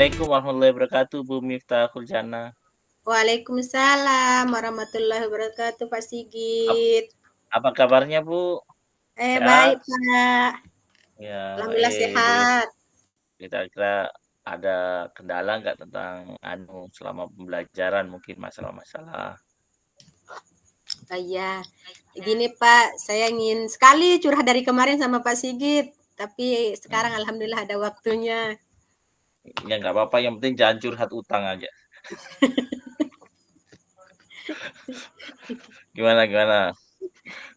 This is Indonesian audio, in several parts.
Assalamualaikum warahmatullahi wabarakatuh, Bu Miftahul Jannah. Waalaikumsalam warahmatullahi wabarakatuh, Pak Ap Sigit. apa kabarnya, Bu? Baik, Sehat? Pak. Ya, Alhamdulillah sehat. kira-kira ada kendala nggak tentang selama pembelajaran mungkin masalah-masalah? Iya, gini Pak, saya ingin sekali curhat dari kemarin sama Pak Sigit, tapi sekarang Mmm, alhamdulillah ada waktunya. ya nggak apa-apa, yang penting jangan curhat utang aja. Gimana gimana?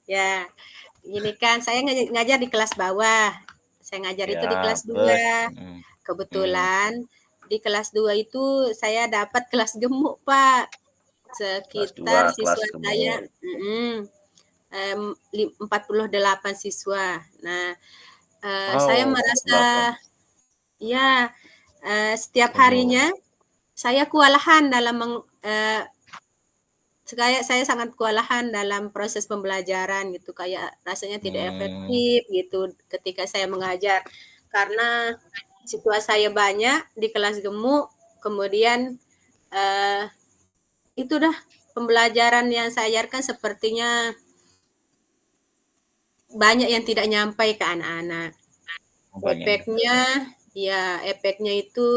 Ya, gini kan saya ngajar di kelas bawah. Saya ngajar itu di Ya, kelas terus? 2. Mhm, Kebetulan di kelas 2 itu saya dapat kelas gemuk, Pak. kelas 2 Sekitar kelas siswa gemuk. saya 48 siswa. Nah, saya Oh, merasa 48. ya, setiap Oh, harinya saya kewalahan dalam saya sangat kewalahan dalam proses pembelajaran gitu, kayak rasanya tidak mmm, efektif gitu ketika saya mengajar. Karena siswa saya banyak di kelas gemuk, kemudian, eee, itu dah pembelajaran yang saya ajarkan sepertinya banyak yang tidak nyampai ke anak-anak. banyak. Efeknya itu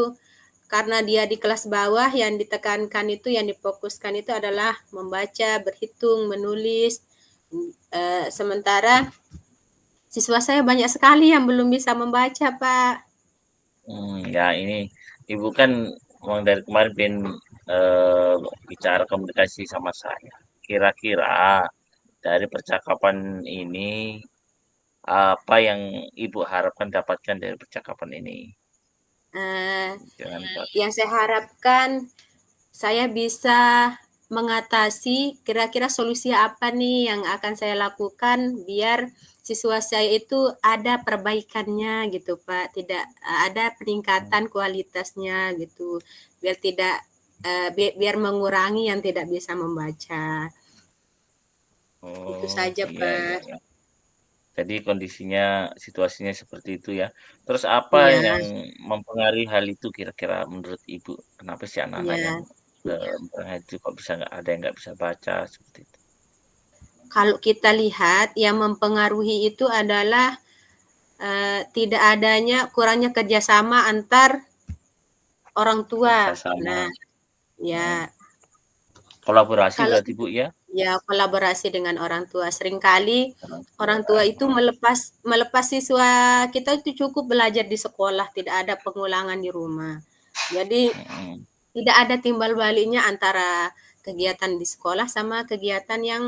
karena dia di kelas bawah yang ditekankan itu, yang difokuskan itu adalah membaca, berhitung, menulis. Sementara siswa saya banyak sekali yang belum bisa membaca, Pak. Ya ini Ibu kan memang dari kemarin pengen eh, bicara komunikasi sama saya. Kira-kira dari percakapan ini apa yang Ibu harapkan dapatkan dari percakapan ini? Eh, Jangan Pak. yang saya harapkan saya bisa mengatasi kira-kira solusi apa nih yang akan saya lakukan biar siswa saya itu ada perbaikannya gitu Pak, tidak ada peningkatan kualitasnya gitu, biar tidak biar mengurangi yang tidak bisa membaca. Itu Oh saja iya iya Pak. iya. Jadi kondisinya situasinya seperti itu ya. Terus apa Iya, yang mempengaruhi hal itu kira-kira menurut Ibu? Kenapa sih anak-anak yang iya. mengaji kok bisa nggak ada yang nggak bisa baca seperti itu? Kalau kita lihat yang mempengaruhi itu adalah tidak adanya kurangnya kerjasama antar orang tua. Kerjasama. Nah, ya Hmm. Kolaborasi kalau berarti Bu ya? ya kolaborasi dengan orang tua. Seringkali Orang orang tua. tua itu melepas siswa kita itu cukup belajar di sekolah, tidak ada pengulangan di rumah. Jadi Mhm. tidak ada timbal baliknya antara kegiatan di sekolah sama kegiatan yang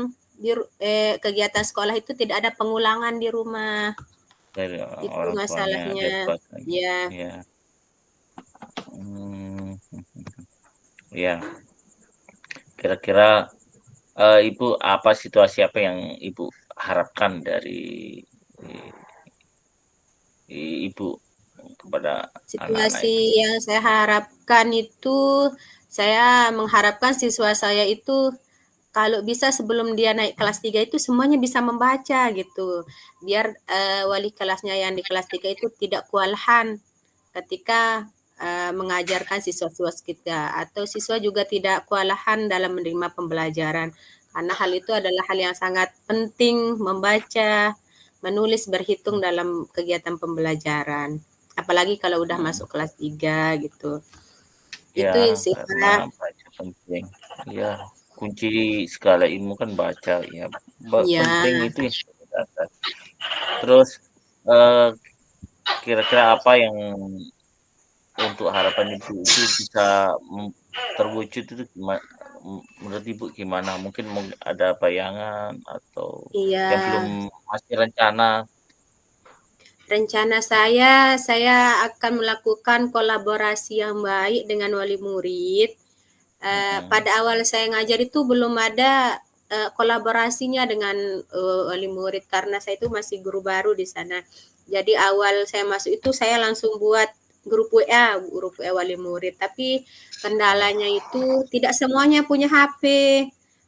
kegiatan sekolah itu tidak ada pengulangan di rumah. Dari Itu orang tuanya masalahnya. repot lagi. Ya, Iya. Mmm, iya. Kira-kira, Ibu situasi apa yang Ibu harapkan dari Ibu kepada anak-anak situasi itu? yang saya harapkan itu, saya mengharapkan siswa saya itu kalau bisa sebelum dia naik kelas 3 itu semuanya bisa membaca gitu. Biar wali kelasnya yang di kelas 3 itu tidak kewalahan ketika mengajarkan siswa-siswa kita, atau siswa juga tidak kewalahan dalam menerima pembelajaran. Karena hal itu adalah hal yang sangat penting, membaca, menulis, berhitung dalam kegiatan pembelajaran. Apalagi kalau udah Mhm. masuk kelas 3 gitu. Iya, Itu sih karena Pak. baca penting. Iya, kunci segala ilmu kan baca, ya. Ya, Penting itu yang dasar. Terus, eee, kira-kira apa yang untuk harapan Ibu itu bisa terwujud itu menurut Ibu gimana? Mungkin ada bayangan atau iya. yang belum masih rencana? Rencana saya akan melakukan kolaborasi yang baik dengan wali murid. Mhm, Pada awal saya ngajar itu belum ada kolaborasinya dengan wali murid karena saya itu masih guru baru di sana. Jadi awal saya masuk itu saya langsung buat grup WA wali murid. Tapi kendalanya itu tidak semuanya punya HP.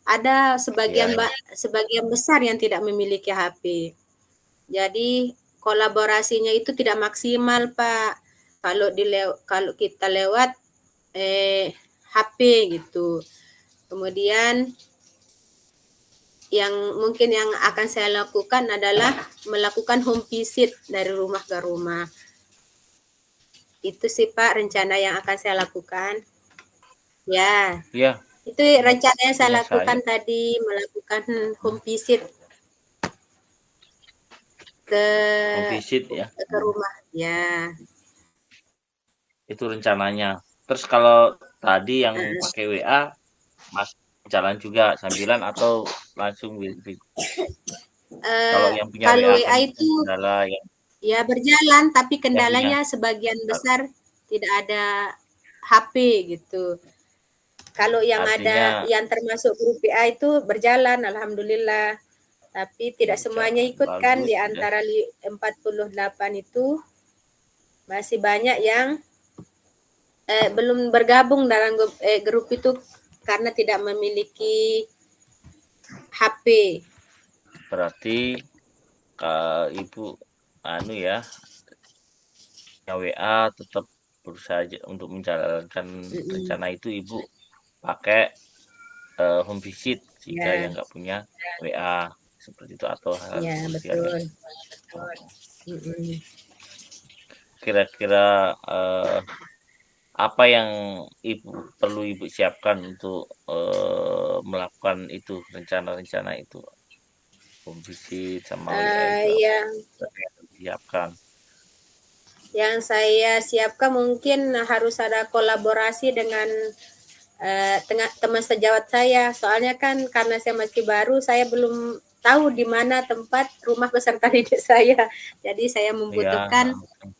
Ada iya iya. sebagian besar yang tidak memiliki HP. Jadi kolaborasinya itu tidak maksimal, Pak. kalau kita lewat HP gitu. Kemudian yang mungkin yang akan saya lakukan adalah melakukan home visit dari rumah ke rumah. Itu sih Pak rencana yang akan saya lakukan. Ya, Iya, itu rencana yang saya punya saya. lakukan tadi, melakukan home visit ke Home visit ya, ke rumah. Ya, itu rencananya. Terus kalau tadi yang heeh. pakai WA, Mas jalan juga sambilan atau langsung kalau yang punya Kalau WA kan WA mungkin itu kendala ya berjalan, tapi yang punya kendalanya sebagian besar tidak ada HP gitu. Kalau yang ada artinya yang termasuk grup WA itu berjalan, alhamdulillah. Tapi tidak semuanya berjalan. ikut kan, Bagus di udah. antara 48 itu masih banyak yang belum bergabung dalam grup itu karena tidak memiliki HP. Berarti Ibu anu ya, yang WA tetap berusaha aja untuk menjalankan Mm-mm. rencana itu Ibu pakai home visit jika Ya, yang nggak punya WA seperti itu atau hal ya kemudian ya. betul. Oh. Mm-mm. Kira-kira apa yang perlu Ibu siapkan untuk melakukan itu rencana-rencana itu home visit sama WA itu apa Yang yang disiapkan? saya siapkan mungkin harus ada kolaborasi dengan teman sejawat saya. Soalnya kan karena saya masih baru, saya belum tahu di mana tempat rumah peserta didik saya. Jadi saya Iya, membutuhkan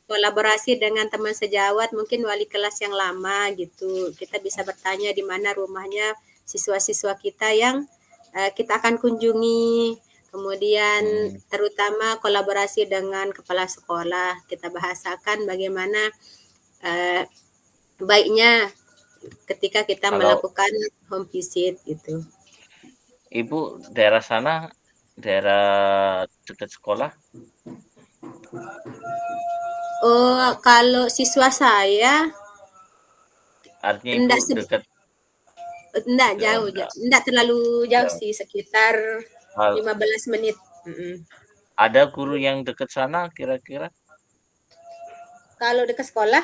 kolaborasi dengan teman sejawat, mungkin wali kelas yang lama gitu. Kita bisa bertanya di mana rumahnya siswa-siswa kita yang kita akan kunjungi. Kemudian mm, terutama kolaborasi dengan kepala sekolah. Kita bahasakan bagaimana baiknya ketika kita kalau melakukan home visit gitu. Ibu daerah sana, daerah dekat sekolah, Oh, kalau siswa saya artinya Ibu enggak dekat enggak oh jauh, enggak, enggak terlalu jauh jauh. sih, sekitar Hal 15 menit. Mm-mm. ada guru yang dekat sana kira-kira? Kalau dekat sekolah,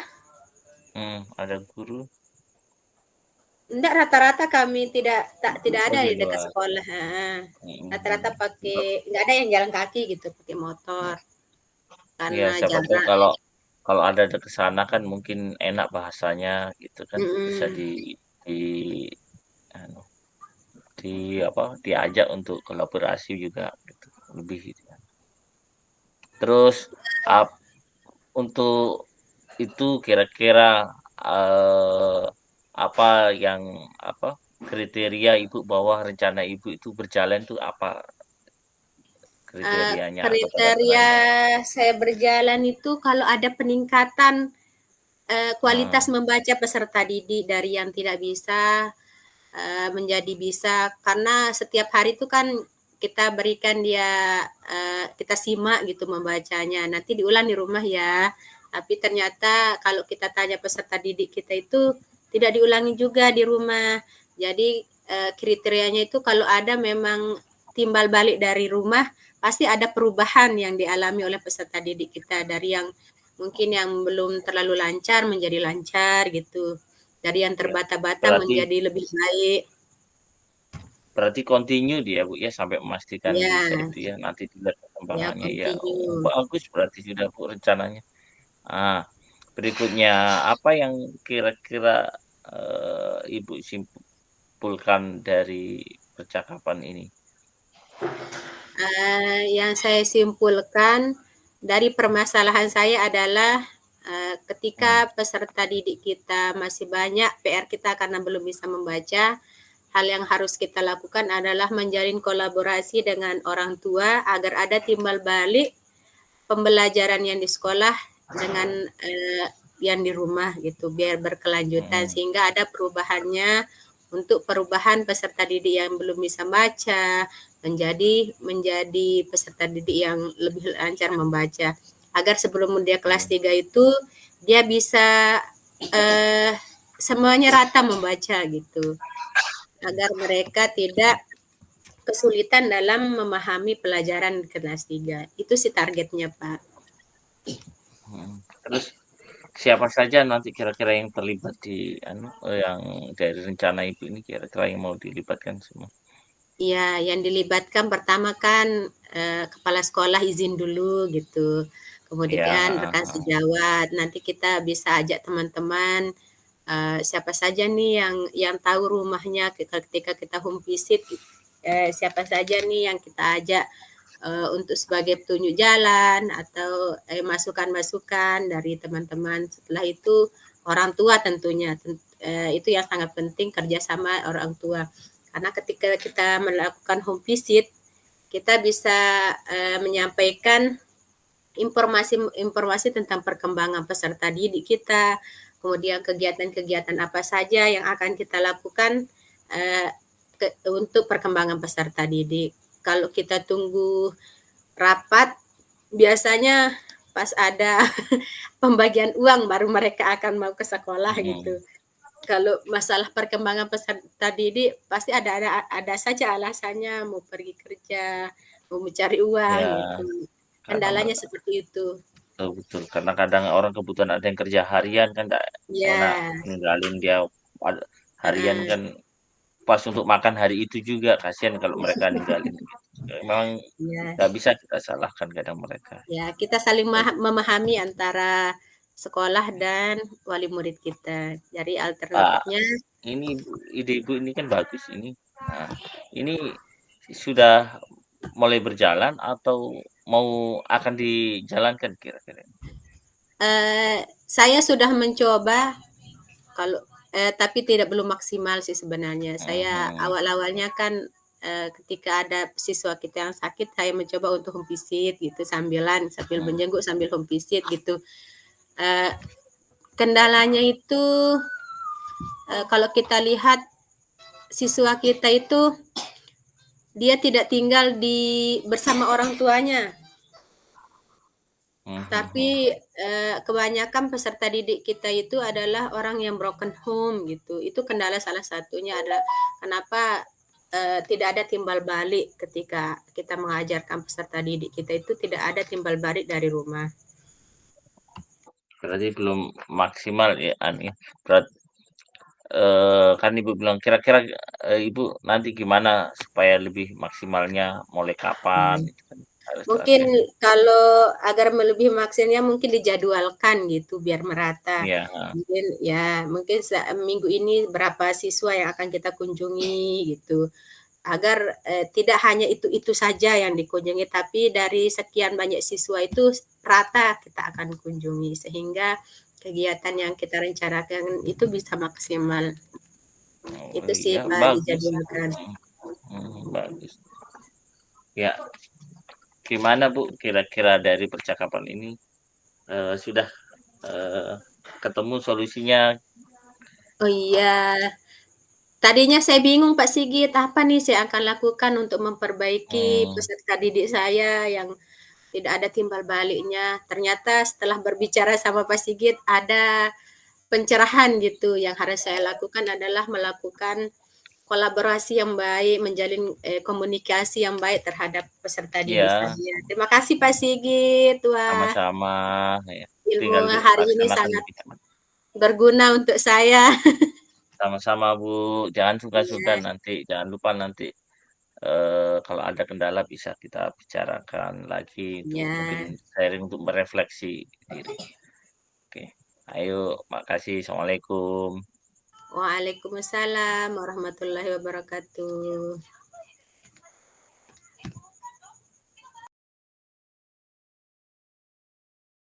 Ada guru? enggak, rata-rata kami tidak Oh ada di di dekat luar. sekolah. Rata-rata pakai, Untuk enggak ada yang jalan kaki gitu, pakai motor ya karena siapa tahu jarak. kalau kalau ada ke sana kan mungkin enak bahasanya gitu kan, bisa Mm-mm. di anu, apa, diajak untuk kolaborasi juga gitu, lebih gitu ya. Terus ap untuk itu kira-kira, apa yang apa, kriteria Ibu bahwa rencana Ibu itu berjalan tuh apa kriterianya atau Kriteria tanda-tandanya? saya berjalan itu kalau ada peningkatan kualitas Heeh, membaca peserta didik dari yang tidak bisa menjadi bisa, karena setiap hari itu kan kita berikan dia kita simak gitu membacanya. Nanti diulang di rumah ya. Tapi ternyata kalau kita tanya peserta didik kita itu tidak diulangi juga di rumah. Jadi kriterianya itu kalau ada memang timbal balik dari rumah, pasti ada perubahan yang dialami oleh peserta didik kita dari yang mungkin yang belum terlalu lancar menjadi lancar gitu. Dari yang iya. terbata-bata Berarti menjadi lebih baik. berarti continue dia Bu ya sampai memastikan bisa Ya, itu ya, nanti dilihat ya perkembangannya ya. Oh, continue. bagus berarti sudah Bu rencananya. Ah, berikutnya apa yang kira-kira Ibu simpulkan dari percakapan ini? Yang saya simpulkan dari permasalahan saya adalah ketika Hmm, peserta didik kita masih banyak PR kita karena belum bisa membaca, hal yang harus kita lakukan adalah menjalin kolaborasi dengan orang tua agar ada timbal balik pembelajaran yang di sekolah dengan yang di rumah gitu, biar berkelanjutan mhm. sehingga ada perubahannya untuk perubahan peserta didik yang belum bisa baca menjadi menjadi peserta didik yang lebih lancar membaca. agar sebelum dia kelas Mmm, 3 itu dia bisa eh, semuanya rata membaca gitu, agar mereka tidak kesulitan dalam memahami pelajaran kelas 3. Itu sih targetnya, Pak. mhm. Terus siapa saja nanti kira-kira yang terlibat di anu, yang dari rencana Ibu ini kira-kira yang mau dilibatkan semua? Iya, yang dilibatkan pertama kan kepala sekolah izin dulu gitu. Iya, Kemudian heeh rekan heeh. sejawat, nanti kita bisa ajak teman-teman siapa saja nih yang tahu rumahnya ketika kita home visit, siapa saja nih yang kita ajak untuk sebagai petunjuk jalan atau masukan-masukan dari teman-teman. Setelah itu orang tua tentunya, itu yang sangat penting kerjasama orang tua. Karena ketika kita melakukan home visit, kita bisa menyampaikan informasi-informasi tentang perkembangan peserta didik kita, kemudian kegiatan-kegiatan apa saja yang akan kita lakukan eh, untuk perkembangan peserta didik. Kalau kita tunggu rapat, biasanya pas ada pembagian uang baru mereka akan mau ke sekolah gitu. Mhm. Kalau masalah perkembangan peserta didik pasti ada saja alasannya mau pergi kerja, mau mencari uang Iya, gitu. karena Kendalanya seperti itu. betul betul, karena kadang orang kebutuhan ada yang kerja harian kan nggak enak Ya, ninggalin dia harian heeh, kan pas untuk makan hari itu juga, kasihan kalau mereka ninggalin gitu. Memang iya. nggak bisa kita salahkan kadang mereka. Ya, kita saling Baik, memahami antara sekolah dan wali murid kita. Jadi Pak, alternatifnya ini ide Ibu ini kan bagus ini. Nah, ini sudah mulai berjalan atau mau akan dijalankan kira-kira? saya sudah mencoba kalau tapi belum maksimal sih sebenarnya. Saya Mhm, awal-awalnya kan ketika ada siswa kita yang sakit, saya mencoba untuk home visit gitu sambil mhm, menjenguk sambil home visit gitu. Eh, kendalanya itu kalau kita lihat siswa kita itu dia tidak tinggal bersama orang tuanya, mhm tapi mhm. kebanyakan peserta didik kita itu adalah orang yang broken home gitu. Itu kendala salah satunya adalah kenapa tidak ada timbal balik ketika kita mengajarkan peserta didik kita itu tidak ada timbal balik dari rumah. Berarti belum maksimal ya, anu ya, kan Ibu bilang kira-kira, Ibu nanti gimana supaya lebih maksimalnya, mulai kapan, Hmm. itu kan harus Mungkin strategi. kalau agar melebihi maksimalnya mungkin dijadwalkan gitu biar merata. Iya, heeh, Mungkin ya mungkin minggu ini berapa siswa yang akan kita kunjungi gitu. Agar tidak hanya itu saja yang dikunjungi, tapi dari sekian banyak siswa itu rata kita akan kunjungi sehingga kegiatan yang kita rencanakan itu bisa maksimal. oh Itu sih iya Pak bagus, dijadwalkan. bagus. Ya, gimana Bu kira-kira dari percakapan ini, sudah, eee, ketemu solusinya? Oh iya, tadinya saya bingung Pak Sigit, apa nih saya akan lakukan untuk memperbaiki Mmm, peserta didik saya yang tidak ada timbal baliknya. Ternyata setelah berbicara sama Pak Sigit ada pencerahan gitu, yang harus saya lakukan adalah melakukan kolaborasi yang baik, menjalin, komunikasi yang baik terhadap peserta didik iya, saya. Terima kasih Pak Sigit, wah sama-sama, ya, ilmu tinggal hari ini dilaksanakan sangat lebih cepat. berguna untuk saya. Sama-sama Bu, jangan sungkan-sungkan Iya, nanti, jangan lupa nanti, kalau ada kendala bisa kita bicarakan lagi untuk mungkin iya. sharing untuk merefleksi diri. Oke, ayo makasih, assalamualaikum. Waalaikumsalam warahmatullahi wabarakatuh.